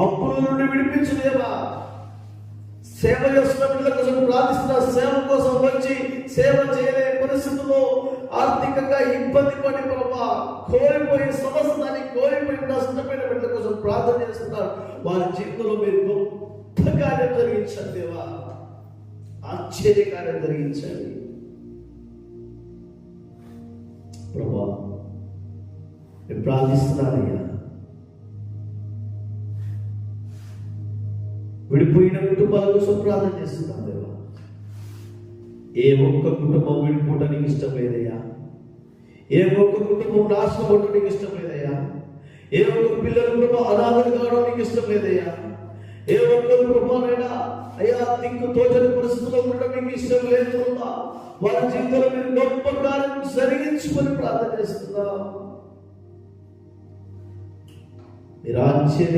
అప్పుల నుండి విడిపించు దేవా. సేవ చేస్తున్న బిడ్డల కోసం ప్రార్థిస్తున్న, సేవ కోసం వచ్చి సేవ చేయలేని పరిస్థితుల్లో ఆర్థికంగా ఇబ్బంది పడి ప్రభా కోల్పోయి సమస్తాన్ని కోల్పోయి నష్టపోయిన బిడ్డల కోసం ప్రార్థన చేస్తున్నారు. వారి జీవితంలో మీరు గొప్ప కార్యం జరిగించండి దేవా, ఆశ్చర్య కార్యం జరిగించండి ప్రభా. నేను ప్రార్థిస్తున్నానయ్యా, విడిపోయిన కుటుంబాల కోసం ప్రార్థన చేస్తున్నాను దేవా. ఏ ఒక్క కుటుంబం విడిపోవటం నీకు ఇష్టం లేదయ్యా. ఏ ఒక్క కుటుంబం నాశనం అవ్వటం నీకు ఇష్టం లేదయ్యా. ఏ ఒక్క పిల్లల కుటుంబం అనాథలు కావడం నీకు ఇష్టం లేదయ్యా. ఏ ఒక్క కుటుంబాలైనా అయ్యా దిక్కు తోచని పరిస్థితుల్లో ఉండడం నీకు ఇష్టం లేదు ప్రభా. వారి జీవితంలో మీరు గొప్ప కార్యం జరిగించుకొని ప్రార్థన చేస్తున్నా. మీరు ఆశ్చర్య